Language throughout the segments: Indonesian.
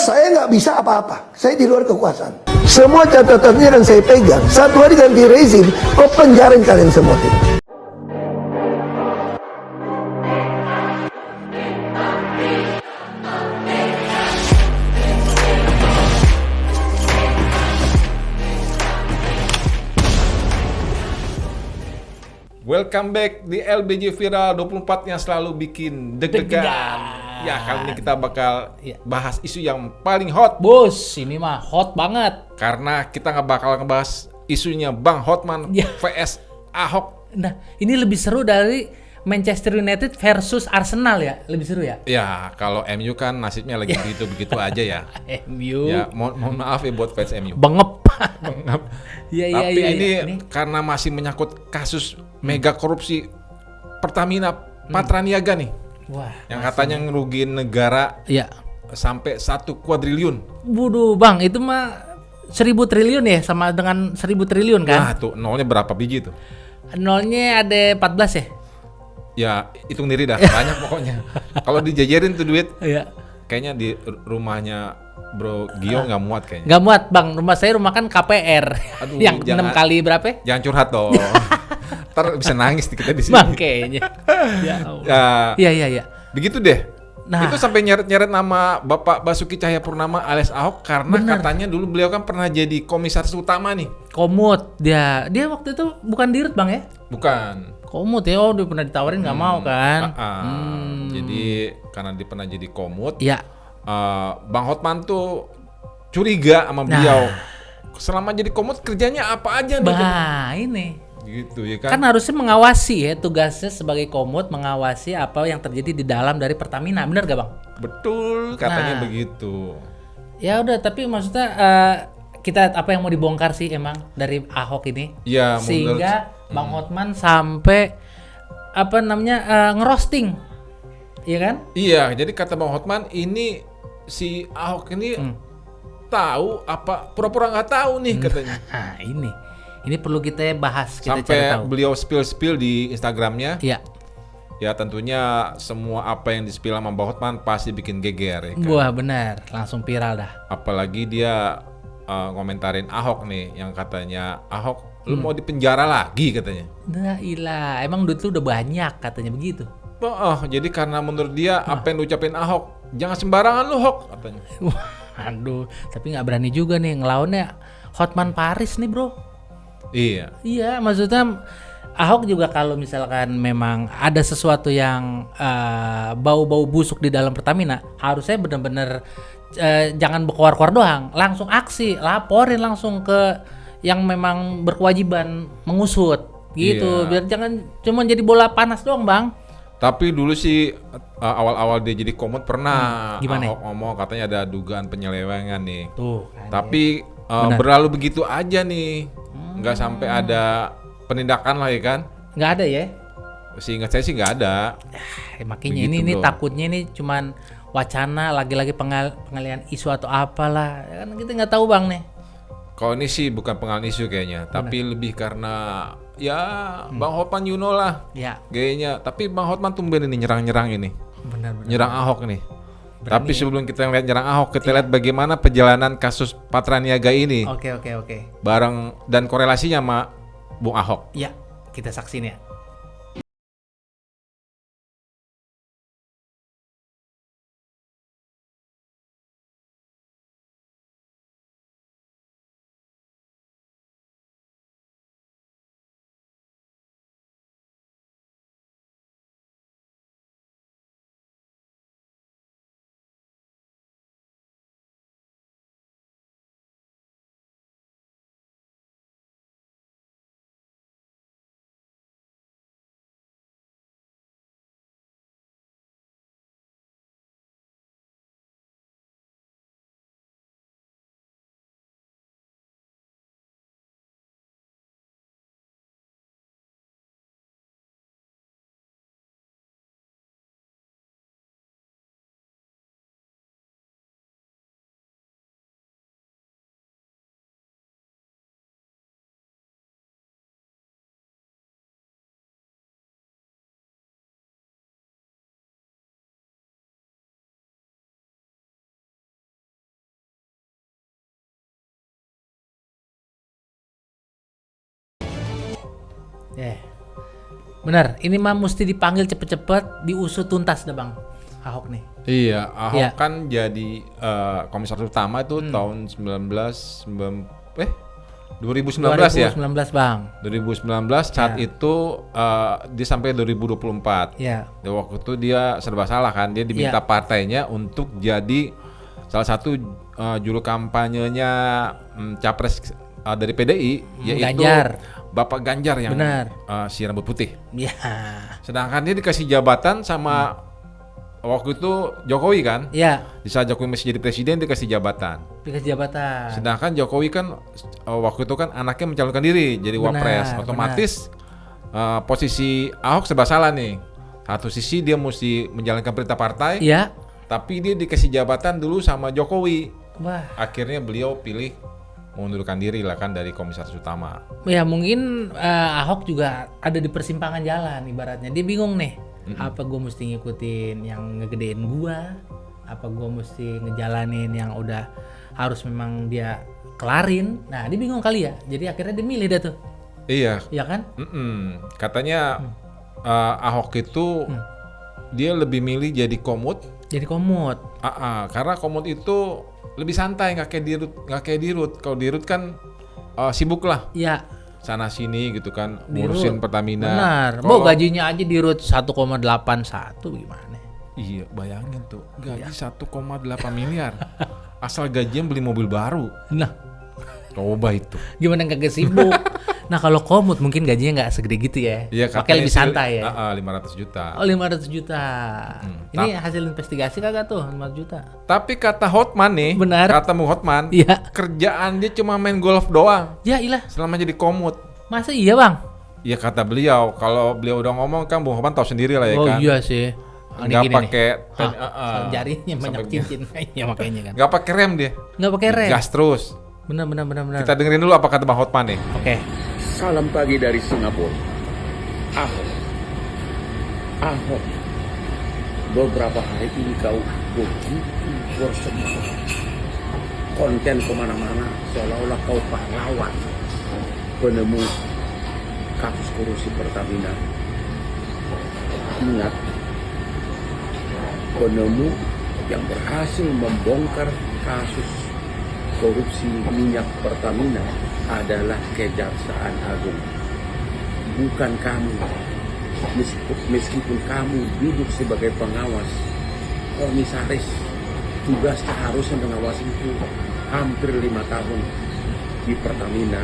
saya nggak bisa apa-apa. Saya di luar kekuasaan. Semua catatannya yang saya pegang. Satu hari ganti rezim, kok penjarain kalian semua. Welcome back di LBJ Viral 24 yang selalu bikin deg-degan. Ya, kali ini kita bakal bahas isu yang paling hot. Bos, ini mah hot banget. Karena kita nggak bakal ngebahas isunya Bang Hotman vs Ahok. Nah, ini lebih seru dari Manchester United versus Arsenal ya. Lebih seru ya? Ya, kalau MU kan nasibnya lagi begitu-begitu aja ya. MU. Ya, mohon maaf ya buat fans MU. Bengep. Tapi ini karena masih menyangkut kasus mega korupsi Pertamina Patraniaga nih. Wah, yang katanya ngerugiin negara sampai 1 kuadriliun. Waduh, Bang, itu mah 1000 triliun ya, sama dengan 1000 triliun kan? Nah, tuh nolnya berapa biji tuh? Nolnya ada 14 ya? Ya, hitung diri dah, banyak pokoknya. Kalau dijajarin tuh duit, kayaknya di rumahnya Bro Gio nggak muat kayaknya. Nggak muat, Bang. Rumah saya rumah kan KPR. Aduh, yang 6 kali berapa? Jangan curhat dong. Ntar bisa nangis kita di sini. Bang, kayaknya. Iya. Begitu deh. Nah, itu sampai nyeret-nyeret nama Bapak Basuki Cahayapurnama alias Ahok karena katanya dulu beliau kan pernah jadi komisaris utama nih. Komut dia waktu itu bukan dirut, Bang ya? Bukan. Komut ya, dia pernah ditawarin nggak mau kan? Jadi karena dia pernah jadi komut. Ya. Bang Hotman tuh curiga sama beliau. Selama jadi komut kerjanya apa aja nih? Bah, ini. Gitu ya kan? Kan harusnya mengawasi ya, tugasnya sebagai komut mengawasi apa yang terjadi di dalam dari Pertamina, bener gak, Bang? Betul, katanya begitu. Ya udah, tapi maksudnya kita apa yang mau dibongkar sih emang dari Ahok ini? Ya, sehingga Bang Hotman sampai apa namanya ngerosting, iya kan? Iya, jadi kata Bang Hotman ini si Ahok ini tahu apa pura-pura nggak tahu nih katanya. Nah, ini perlu kita bahas, kita sampai cari tahu. Beliau spill di Instagramnya. Iya. Ya tentunya semua apa yang di-spill sama Bang Hotman pasti bikin geger ya kan? Wah benar, langsung viral dah. Apalagi dia ngomentarin Ahok nih, yang katanya Ahok lu mau dipenjara lagi katanya. Nah ilah, emang duit lu udah banyak katanya begitu. Jadi karena menurut dia apa yang diucapin Ahok jangan sembarangan lu Hok katanya. Aduh, tapi nggak berani juga nih ngelawannya Hotman Paris nih bro. Iya, maksudnya Ahok juga kalau misalkan memang ada sesuatu yang bau-bau busuk di dalam Pertamina, harusnya benar-benar jangan berkuar-kuar doang, langsung aksi, laporin langsung ke yang memang berkewajiban mengusut gitu, biar jangan cuma jadi bola panas doang, Bang. Tapi dulu sih awal-awal dia jadi komut pernah Gimana? Ahok ngomong katanya ada dugaan penyelewengan nih. Tuh, kan, tapi berlalu begitu aja nih. Nggak sampai ada penindakan lah ya kan? Nggak ada ya? Seingat saya sih nggak ada. Makanya ini takutnya ini cuman wacana, lagi-lagi pengalihan isu atau apalah. Kan kita nggak tahu Bang nih. Kalau ini sih bukan pengalihan isu kayaknya, tapi lebih karena ya Bang Hotman lah gayanya. Tapi Bang Hotman tumben ini nyerang-nyerang ini. Benar. Nyerang Ahok nih. Tapi sebelum kita lihat nyerang Ahok, kita lihat bagaimana perjalanan kasus Patraniaga ini. Oke. Bareng dan korelasinya sama Bung Ahok. Ya, kita saksin ya. Benar, ini mah mesti dipanggil cepet-cepet, diusut tuntas dah Bang Ahok nih. Iya, Ahok kan jadi komisaris utama itu tahun 2019 ya. 2019 Bang. 2019 saat itu dia sampai 2024. Iya. Waktu itu dia serba salah kan, dia diminta partainya untuk jadi salah satu juru kampanyenya capres dari PDI, yaitu Ganjar. Bapak Ganjar yang si rambut putih. Iya. Sedangkan dia dikasih jabatan sama waktu itu Jokowi kan? Iya. Di saat Jokowi masih jadi presiden dikasih jabatan. Sedangkan Jokowi kan waktu itu kan anaknya mencalonkan diri jadi wapres, otomatis posisi Ahok serba salah nih. Satu sisi dia mesti menjalankan perintah partai, tapi dia dikasih jabatan dulu sama Jokowi. Wah. Akhirnya beliau pilih mengundurkan diri lah kan dari komisaris utama. Ya mungkin Ahok juga ada di persimpangan jalan ibaratnya. Dia bingung nih, apa gue mesti ngikutin yang ngegedein gua, apa gue mesti ngejalanin yang udah harus memang dia kelarin. Nah dia bingung kali ya, jadi akhirnya dia milih dah tuh. Iya. Iya kan? Katanya Ahok itu dia lebih milih jadi komut. Jadi komut. Karena komut itu lebih santai, nggak kayak dirut. Kalau dirut kan sibuk lah. Iya. Sana sini gitu kan, ngurusin Pertamina. Benar. Mau gajinya aja dirut 1,81 gimana? Iya, bayangin tuh gaji 1,8 miliar. Asal gajian beli mobil baru. Nah, coba itu. Gimana kagak sibuk? Nah kalau komut mungkin gajinya nggak segede gitu ya. Iya, makanya lebih santai ya. 500 juta. Oh 500 juta. Ini hasil investigasi kagak tuh 500 juta? Tapi kata Hotman nih, kata Bung Hotman, kerjaan dia cuma main golf doang. Ya ilah. Selama jadi komut. Masa iya Bang? Iya kata beliau, kalau beliau udah ngomong kan Bung Hotman tahu sendiri lah ya kan. Oh iya sih. Nggak pakai jarinya banyak cincin. Iya makanya kan. Nggak pakai rem dia. Nggak pakai rem. Gas terus. Benar. Kita dengerin dulu apa kata Bang Hotman nih. Oke. Salam pagi dari Singapura. Ahok. Beberapa hari ini kau begitu bersemangat. Konten kemana-mana seolah-olah kau pahlawan penemu kasus korupsi Pertamina. Ingat, penemu yang berhasil membongkar kasus korupsi minyak Pertamina adalah Kejaksaan Agung, bukan kamu. Meskipun kamu duduk sebagai pengawas, komisaris, tugasnya harusnya mengawasi itu hampir 5 tahun di Pertamina,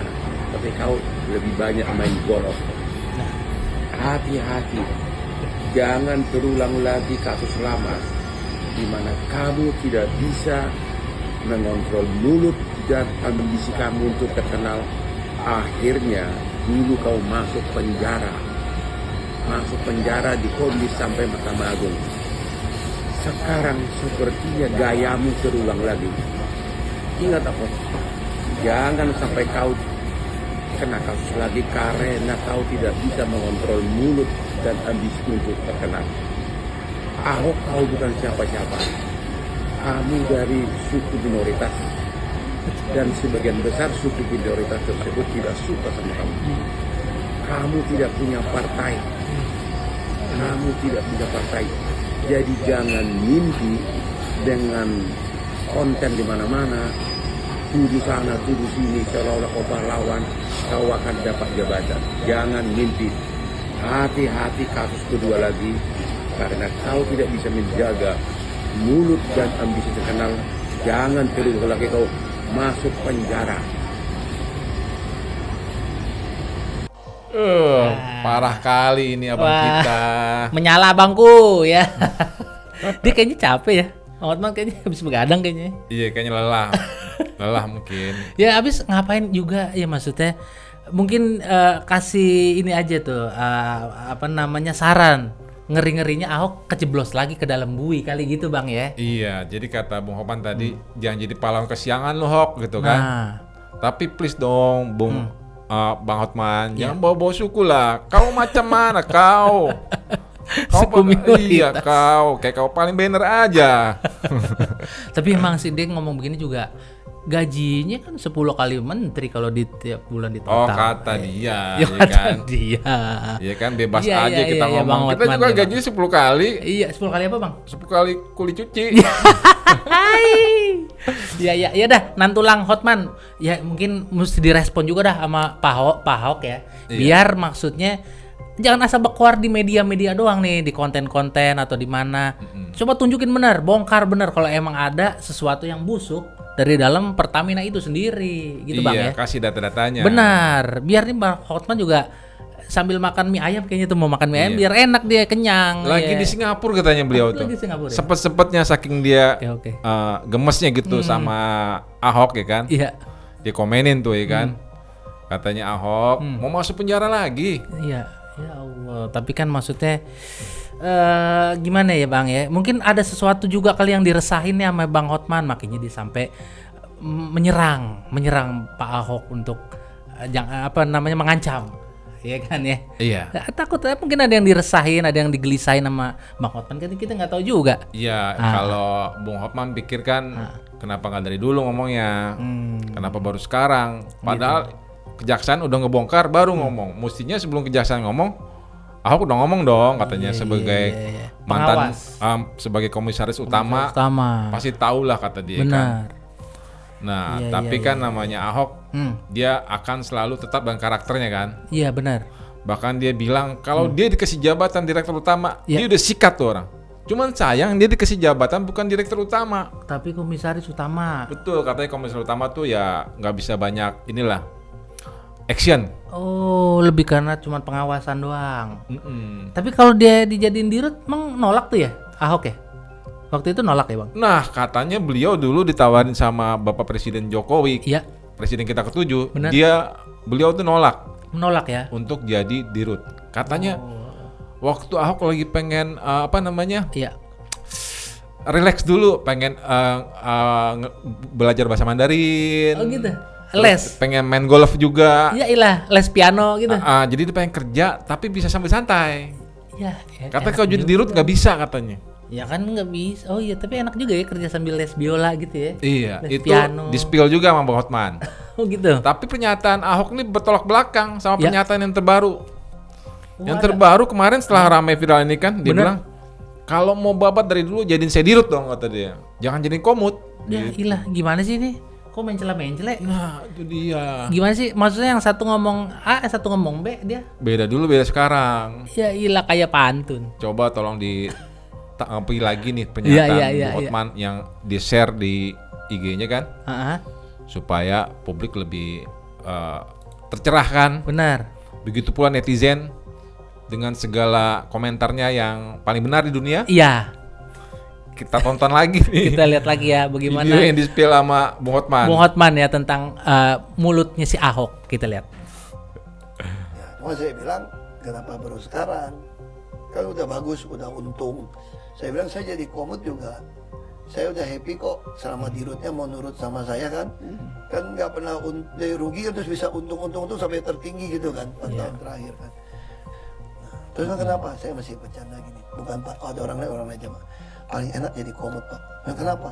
tapi kau lebih banyak main golf. Hati-hati, jangan terulang lagi kasus lama, di mana kamu tidak bisa mengontrol mulut dan ambisi kamu untuk terkenal. Akhirnya dulu kau masuk penjara divonis sampai Mahkamah Agung. Sekarang sepertinya gayamu terulang lagi. Ingat apa? Jangan sampai kau kena kasus lagi karena kau tidak bisa mengontrol mulut dan ambisi untuk terkenal. Ahok, kau bukan siapa-siapa. Kamu dari suku minoritas, dan sebagian besar suku minoritas tersebut tidak suka sama kamu. Kamu tidak punya partai. Jadi jangan mimpi dengan konten di mana-mana, tuduh sana, tuduh sini, seolah-olah kau pahlawan, kau akan dapat jabatan. Jangan mimpi. Hati-hati kasus kedua lagi, karena kau tidak bisa menjaga mulut dan ambisi terkenal. Jangan terus lagi kau masuk penjara. Parah kali ini abang kita. Menyala abangku ya. Dia kayaknya capek ya. Hotman kayaknya habis begadang kayaknya. Iya kayaknya lelah. Lelah mungkin. Ya habis ngapain juga ya maksudnya. Mungkin kasih ini aja tuh saran. Ngeri-ngerinya Ahok keceblos lagi ke dalam bui kali gitu Bang ya. Iya, jadi kata Bung Hotman tadi jangan jadi pahlawan kesiangan lo Hok gitu kan. Tapi please dong Bung Bang Hotman, jangan bawa-bawa suku lah. Kau macam mana kau? Kau iya kau, kayak kau paling bener aja. Tapi emang sih dia ngomong begini juga gajinya kan 10 kali menteri kalau di tiap bulan di Oh, total. kata dia, Ya, ya kata kan? dia. Iya kan, bebas Iya, aja iya, kita iya, ngomong. Bang Kita Hotman, juga ya, gajinya 10 kali. Iya, 10 kali apa, Bang? 10 kali kuli cuci. Ya dah, nantulang Hotman. Ya mungkin mesti direspon juga dah sama Pak Ahok ya. Iya. Biar maksudnya jangan asal bekuar di media-media doang nih, di konten-konten atau di mana. Coba tunjukin benar, bongkar benar kalau emang ada sesuatu yang busuk dari dalam Pertamina itu sendiri, gitu Bang ya. Iya, kasih data-datanya. Benar, biar nih Bang Hotman juga sambil makan mie ayam kayaknya tuh mau makan mie ayam Iya. biar enak dia kenyang. Lagi ya. di Singapura katanya beliau tuh. Lagi di Singapura, ya? Sempet-sempetnya saking dia Oke. gemesnya gitu sama Ahok ya kan. Iya. Dia komenin tuh ya kan. Katanya Ahok mau masuk penjara lagi. Iya, ya Allah. Tapi kan maksudnya gimana ya Bang ya? Mungkin ada sesuatu juga kali yang diresahin ya sama Bang Hotman, makanya dia sampai menyerang Pak Ahok untuk mengancam. Iya kan ya? Iya. Takut mungkin ada yang diresahin, ada yang digelisahin sama Bang Hotman, kan kita nggak tahu juga. Iya, kalau Bung Hotman pikirkan kenapa nggak dari dulu ngomongnya, kenapa baru sekarang? Padahal kejaksaan udah ngebongkar baru ngomong. Mestinya sebelum kejaksaan ngomong, Ahok udah ngomong dong katanya sebagai mantan sebagai komisaris utama, pasti tahu lah kata dia kan. Benar. Nah, tapi kan namanya Ahok, dia akan selalu tetap dengan karakternya kan. Iya benar. Bahkan dia bilang kalau dia dikasih jabatan direktur utama, dia udah sikat tuh orang. Cuman sayang dia dikasih jabatan bukan direktur utama. Tapi komisaris utama. Betul, katanya komisaris utama tuh ya nggak bisa banyak inilah action. Oh, lebih karena cuma pengawasan doang. Tapi kalau dia dijadiin dirut, emang nolak tuh ya Ahok ya? Waktu itu nolak ya Bang? Nah, katanya beliau dulu ditawarin sama Bapak Presiden Jokowi, Iya. Presiden kita ke-7, Benar. beliau tuh nolak Menolak ya? untuk jadi dirut. Katanya waktu Ahok lagi pengen Iya. relax dulu, pengen belajar bahasa Mandarin. Oh gitu. Terus Les. pengen main golf juga. Iya ilah, les piano gitu. Jadi dia pengen kerja tapi bisa sambil santai. Ya, Katanya kalau jadi dirut nggak bisa katanya. ya kan nggak bisa. Oh iya, tapi enak juga ya kerja sambil les biola gitu ya. Iya, Les itu piano. di-spill juga sama Bang Hotman. Oh gitu. Tapi pernyataan Ahok ini bertolak belakang sama Ya. pernyataan yang terbaru. Yang ada. terbaru kemarin setelah ramai viral ini kan, dia Bener. bilang kalau mau babat dari dulu jadiin saya dirut dong kata dia. Jangan jadiin komut. Ya ilah, gimana sih ini? Kok mencela-mencela? Nah, itu dia. Gimana sih? Maksudnya yang satu ngomong A, yang satu ngomong B dia? Beda dulu, beda sekarang. Ya ilah kayak pantun. Coba tolong ditanggapi lagi nih pernyataan Iya, Bung Hotman yang di-share di IG-nya kan, Heeh. supaya publik lebih tercerahkan. Benar. Begitu pula netizen dengan segala komentarnya yang paling benar di dunia. Iya. Kita tonton lagi nih. Kita lihat lagi ya bagaimana Video yang di-spill sama Bung Hotman. Bung Hotman ya tentang mulutnya si Ahok. Kita lihat. Ya, cuma saya bilang, kenapa baru sekarang? Kan udah bagus, udah untung. Saya bilang saya jadi komut juga. Saya udah happy kok selama dirutnya mau nurut sama saya kan. Kan nggak pernah dari rugi kan terus bisa untung-untung sampai tertinggi gitu kan 4 tahun terakhir kan. Nah, terus kenapa? Saya masih bercanda gini. Bukan Pak, ada orang lain aja Pak. Paling enak jadi komut Pak. Nah, kenapa?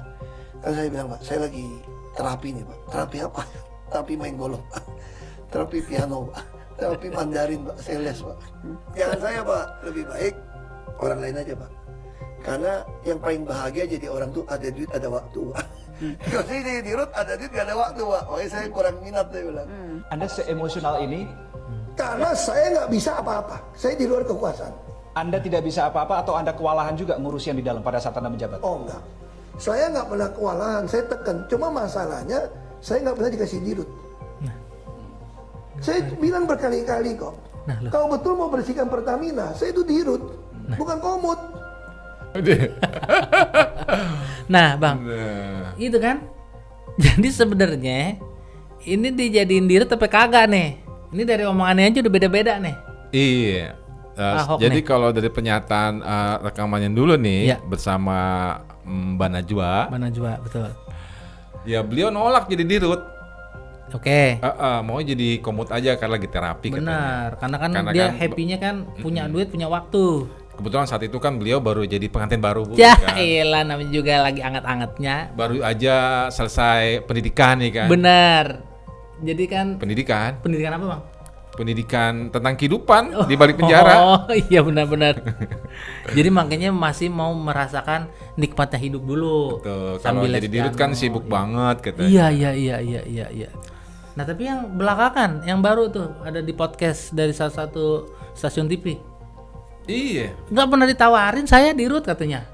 Kan saya bilang Pak, saya lagi terapi nih Pak. Terapi apa? Terapi main golf Pak. Terapi piano Pak. Terapi Mandarin Pak. Saya les Pak. Jangan saya Pak, lebih baik orang lain aja Pak. Karena yang paling bahagia jadi orang tuh ada duit ada waktu Pak. Kalau saya jadi dirut ada duit gak ada waktu Pak. Makanya saya kurang minat saya bilang. Anda seemosional ini, Karena saya nggak bisa apa-apa. Saya di luar kekuasaan. Anda tidak bisa apa-apa atau Anda kewalahan juga ngurus yang di dalam pada saat Anda menjabat? Oh enggak. Saya nggak pernah kewalahan. Saya tekan. Cuma masalahnya saya nggak pernah dikasih dirut. Saya bilang berkali-kali kok. Kalau betul mau bersihkan Pertamina, saya itu dirut, bukan komut. Nah, Bang. Gitu kan? Jadi sebenarnya ini dijadiin dirut tapi kagak nih. Ini dari omongannya aja udah beda-beda nih. Iya. Ahok Jadi nih. kalau dari pernyataan rekamannya dulu nih Iya. bersama Mbak Najwa, Mana juga betul. ya beliau nolak jadi dirut. Oke. Mau jadi komut aja karena lagi terapi katanya. Benar, karena kan Karena dia kan- happy-nya kan punya duit, punya waktu. kebetulan saat itu kan beliau baru jadi pengantin baru Bu. Ya Kan. elah, namanya juga lagi anget-angetnya. Baru aja selesai pendidikan nih kan. Benar. Jadi kan Pendidikan apa Bang? Pendidikan tentang kehidupan di balik penjara. Oh iya benar-benar. Jadi makanya masih mau merasakan nikmatnya hidup dulu. Tuh, kalau jadi dirut kan sibuk banget katanya. Iya. Nah tapi yang belakangan, yang baru tuh ada di podcast dari salah satu stasiun TV. Iya. Nggak pernah ditawarin saya dirut katanya.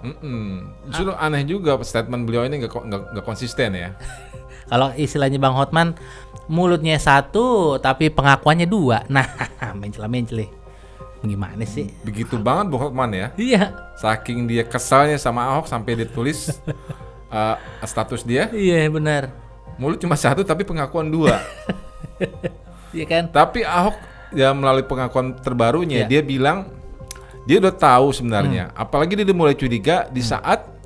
Justru aneh juga statement beliau ini nggak konsisten ya. Kalau istilahnya Bang Hotman, mulutnya satu tapi pengakuannya dua. Nah, mencela-mencela. Gimana sih? Begitu banget Bu Hotman ya. Iya. Saking dia kesalnya sama Ahok sampai ditulis status dia. Iya benar. Mulut cuma satu tapi pengakuan dua. Iya kan? Tapi Ahok ya melalui pengakuan terbarunya dia bilang dia udah tahu sebenarnya. Apalagi dia udah mulai curiga di saat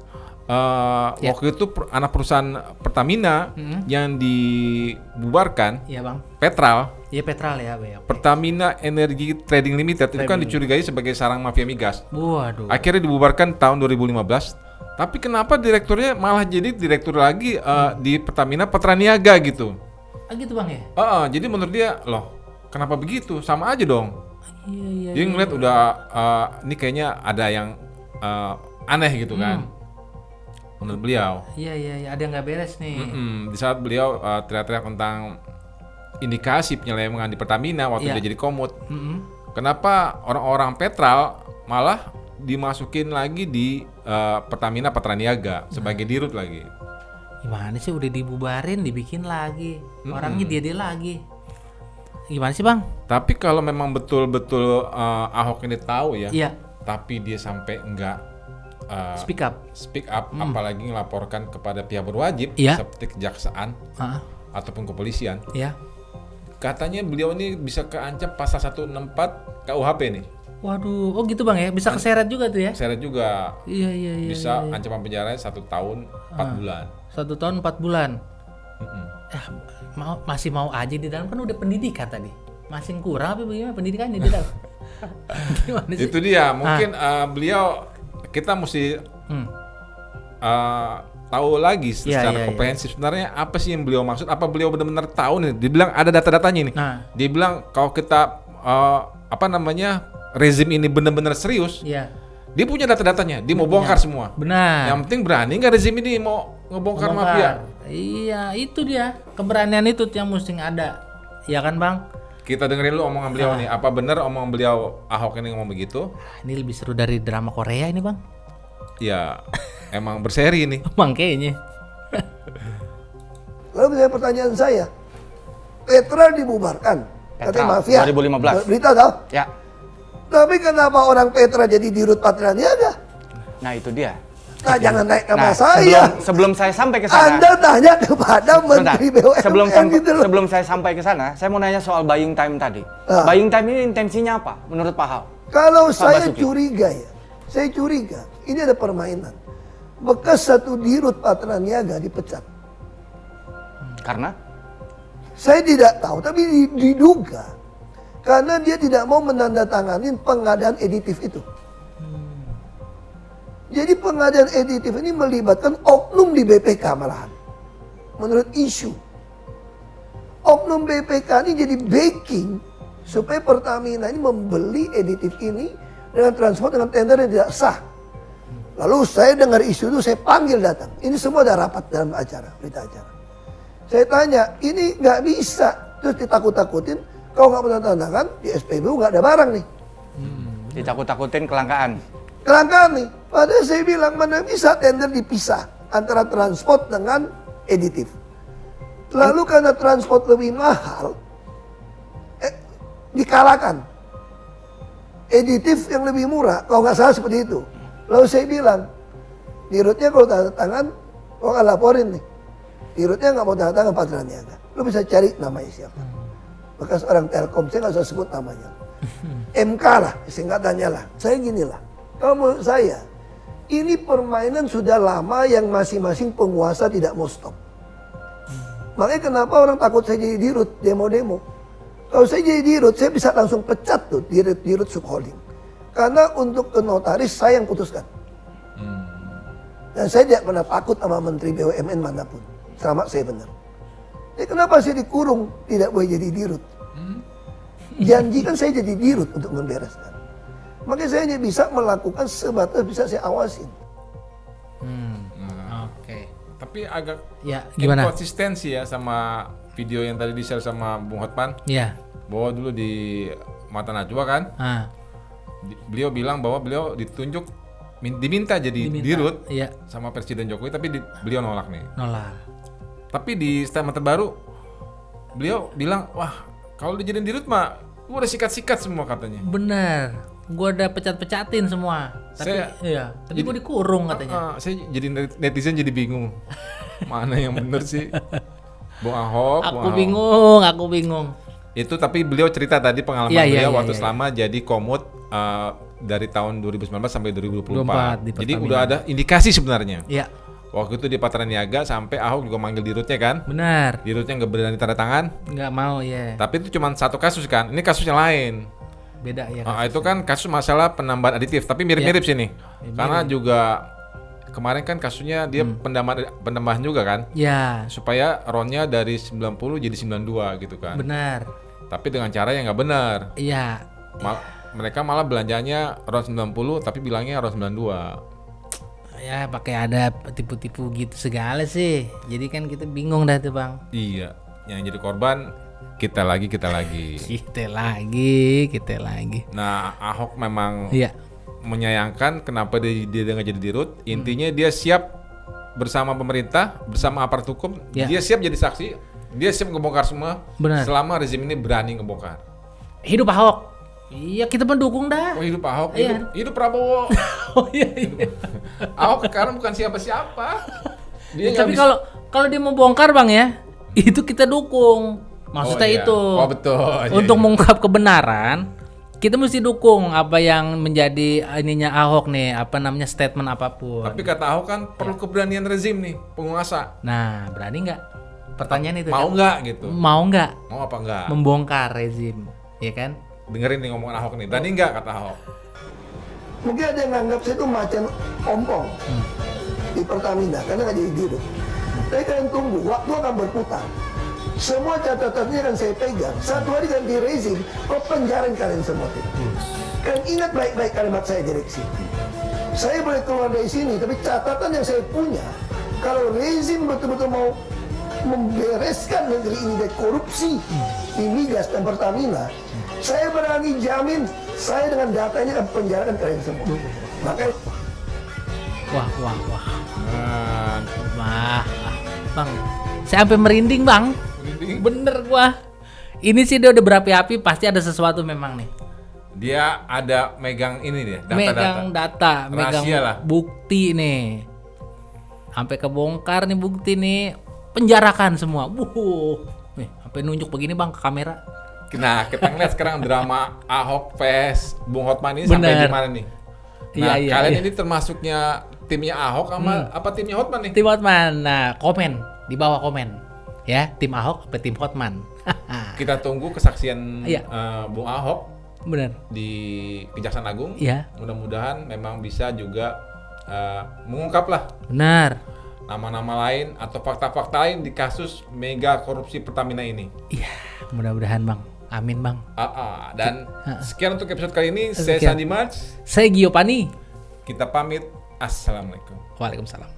waktu itu anak perusahaan Pertamina yang dibubarkan, Iya Bang. Petral. Iya Petral ya, Bang. Pertamina Energy Trading Limited itu kan dicurigai sebagai sarang mafia migas. Waduh. Akhirnya dibubarkan tahun 2015. Tapi kenapa direkturnya malah jadi direktur lagi di Pertamina Petraniaga gitu? Gitu Bang ya? Jadi menurut dia, loh, kenapa begitu? Sama aja dong. Iya. Dia ngeliat udah ini kayaknya ada yang aneh gitu kan. Menurut beliau. Iya, ada yang nggak beres nih. Di saat beliau teriak-teriak tentang indikasi penyelewengan di Pertamina waktu dia jadi komut. Kenapa orang-orang Petral malah dimasukin lagi di Pertamina Petraniaga sebagai dirut lagi? Gimana sih, udah dibubarin dibikin lagi. Orangnya dia lagi. Gimana sih Bang? Tapi kalau memang betul-betul Ahok ini tahu ya. Iya. Tapi dia sampai enggak Speak up. apalagi melaporkan kepada pihak berwajib seperti kejaksaan ataupun kepolisian. Iya. Katanya beliau ini bisa keancam pasal 164 KUHP nih. Waduh, gitu Bang ya, bisa keseret juga tuh ya? Seret juga. Iya. Bisa ancaman penjara 1 tahun 4 bulan. 1 tahun 4 bulan. Masih mau aja di dalam, kan udah pendidikan tadi. Masih kurang apa bagaimana pendidikannya di dalam? Gimana sih? Itu dia, mungkin beliau kita mesti tahu lagi secara komprehensif sebenarnya apa sih yang beliau maksud. Apa beliau benar-benar tahu nih? Dibilang ada data-datanya nih. Dia bilang kalau kita rezim ini benar-benar serius. Dia punya data-datanya, dia mau bongkar semua. Benar. Yang penting berani nggak rezim ini mau ngebongkar mafia. Iya, itu dia. Keberanian itu yang mesti ada. Ya kan Bang? Kita dengerin lu omongan beliau nih. Apa benar omongan beliau Ahok ini ngomong begitu? Ini lebih seru dari drama Korea ini Bang. Ya, emang berseri ini. Bang kayaknya. Lalu misalnya pertanyaan saya, Petra dibubarkan, katanya mafia. 2015. Berita tau? Ya. Tapi kenapa orang Petra jadi dirut Petraniaga? Nah itu dia. Nah, jangan naik nama saya. Sebelum saya sampai ke sana. Anda tanya kepada Menteri BUMN gitu loh. Sebelum saya sampai ke sana, saya mau nanya soal buying time tadi. Buying time ini intensinya apa menurut Pak Ahok? Kalau saya curiga ya, saya curiga ini ada permainan. Bekas satu dirut Petraniaga dipecat. Karena? Saya tidak tahu, tapi diduga karena dia tidak mau menandatangani pengadaan editif itu. Jadi pengadaan editif ini melibatkan oknum di BPK malahan. Menurut isu. Oknum BPK ini jadi backing supaya Pertamina ini membeli editif ini dengan transport dengan tender yang tidak sah. Lalu saya dengar isu itu, saya panggil datang. Ini semua ada rapat dalam acara, berita acara. Saya tanya, ini nggak bisa. Terus ditakut-takutin, kalau nggak menandatangan di SPBU nggak ada barang nih. Ditakut-takutin kelangkaan. Kelangkaan nih. Padahal saya bilang mana bisa tender dipisah antara transport dengan editif. Lalu karena transport lebih mahal, dikalahkan. Editif yang lebih murah, kalau nggak salah seperti itu. Lalu saya bilang, dirutnya kalau tanda tangan, kau akan laporin nih. Dirutnya nggak mau tanda tangan Petraniaga. Lu bisa cari namanya siapa. Bekas orang Telkom, saya nggak usah sebut namanya. MK lah, singkatannya lah. Saya gini lah. Kalau menurut saya, ini permainan sudah lama yang masing-masing penguasa tidak mau stop. Makanya kenapa orang takut saya jadi dirut, demo-demo. Kalau saya jadi dirut, saya bisa langsung pecat tuh dirut subholding. Karena untuk ke notaris saya yang putuskan. Dan saya tidak pernah takut sama Menteri BUMN manapun. Selama saya benar. Jadi kenapa saya dikurung? Tidak boleh jadi dirut. Janjikan saya jadi dirut untuk membereskan. Makanya saya hanya bisa melakukan sebatas bisa saya awasin. Oke. Tapi agak Ya, gimana? inkonsistensi ya sama video yang tadi di-share sama Bung Hotman. Iya. Bahwa dulu di Mata Najwa kan, beliau bilang bahwa beliau ditunjuk diminta jadi dirut Iya. sama Presiden Jokowi, tapi beliau nolak nih. Nolak. Tapi di statement terbaru beliau bilang, wah kalau dijadiin dirut mah gua udah sikat-sikat semua katanya. Bener. Gua udah pecat-pecatin semua. Tapi gua dikurung katanya. Saya jadi netizen jadi bingung. Mana yang bener sih? Bung Ahok. Aku bingung. Itu tapi beliau cerita tadi pengalaman beliau waktu selama jadi komut dari tahun 2019 sampai 2024. Jadi udah ada indikasi sebenarnya. Iya. Waktu itu di Patra Niaga sampai Ahok juga manggil dirutnya kan. Benar. Dirutnya nggak berani tanda tangan. Nggak mau ya. Tapi itu cuma satu kasus kan. Ini kasus yang lain. Beda ya. Itu kan kasus masalah penambahan aditif. Tapi mirip-mirip sini. Karena juga kemarin kan kasusnya dia penambahan juga kan. Ya. Supaya RON-nya dari 90 jadi 92 gitu kan. Benar. Tapi dengan cara yang nggak benar. Iya. Mereka malah belanjanya RON 90 tapi bilangnya RON 92. Ya pakai ada tipu-tipu gitu segala sih. Jadi kan kita bingung dah tuh Bang. Iya, yang jadi korban kita lagi. Kita lagi. Nah, Ahok memang Iya. menyayangkan kenapa dia nggak jadi dirut. Intinya dia siap bersama pemerintah, bersama aparat hukum. Ya. Dia siap jadi saksi. Dia siap ngebongkar semua. Benar. Selama rezim ini berani ngebongkar. Hidup Ahok. Iya kita mendukung dah. Oh hidup Ahok, Iya. hidup Prabowo. Oh iya. Ahok sekarang bukan siapa-siapa. Dia Tapi kalau dia mau bongkar Bang ya, itu kita dukung. Maksudnya itu. Oh betul. Untuk mengungkap kebenaran, kita mesti dukung apa yang menjadi ininya Ahok nih, apa namanya statement apapun. Tapi kata Ahok kan perlu keberanian rezim nih, penguasa. Nah, berani nggak? Pertanyaan itu. Mau kan? nggak gitu? Mau nggak? Mau apa nggak? Membongkar rezim, ya kan? Dengerin nih ngomongan Ahok nih. Berani nggak kata Ahok? Mungkin ada yang nganggap saya itu macan ompong di Pertamina karena nggak jadi dirut. Tapi kalian tunggu, waktu akan berputar. Semua catatannya akan saya pegang. Satu hari ganti rezim, kok penjarain kalian semua itu. Kalian ingat baik-baik kalimat saya direksi. Saya boleh keluar dari sini, tapi catatan yang saya punya, kalau rezim betul-betul mau membereskan negeri ini dari korupsi di migas dan Pertamina, saya berani jamin saya dengan data ini akan penjarakan kalian semua. Makanya Wah. Bang, saya sampai merinding Bang. Bener gua. Ini sih dia udah berapi-api, pasti ada sesuatu memang nih. Dia ada megang ini dia, Megang data, megang Rahasia lah. bukti nih. Sampai kebongkar nih bukti nih, penjarakan semua. Nih, sampai nunjuk begini Bang ke kamera. Nah, kita ngeliat sekarang drama Ahok vs Bung Hotman ini sampai di mana nih? Nah, kalian ini termasuknya timnya Ahok sama apa timnya Hotman nih? Tim Hotman. Nah, komen di bawah komen. Ya, tim Ahok apa tim Hotman? Kita tunggu kesaksian Iya. Bung Ahok Bener. di Kejaksaan Agung. Iya. Mudah-mudahan memang bisa juga mengungkap lah Benar. nama-nama lain atau fakta-fakta lain di kasus mega korupsi Pertamina ini. Iya, mudah-mudahan Bang. Amin Bang. Dan sekian untuk episode kali ini. Saya Sekian. Sandi March. Saya Gio Pani. Kita pamit. Assalamualaikum. Waalaikumsalam.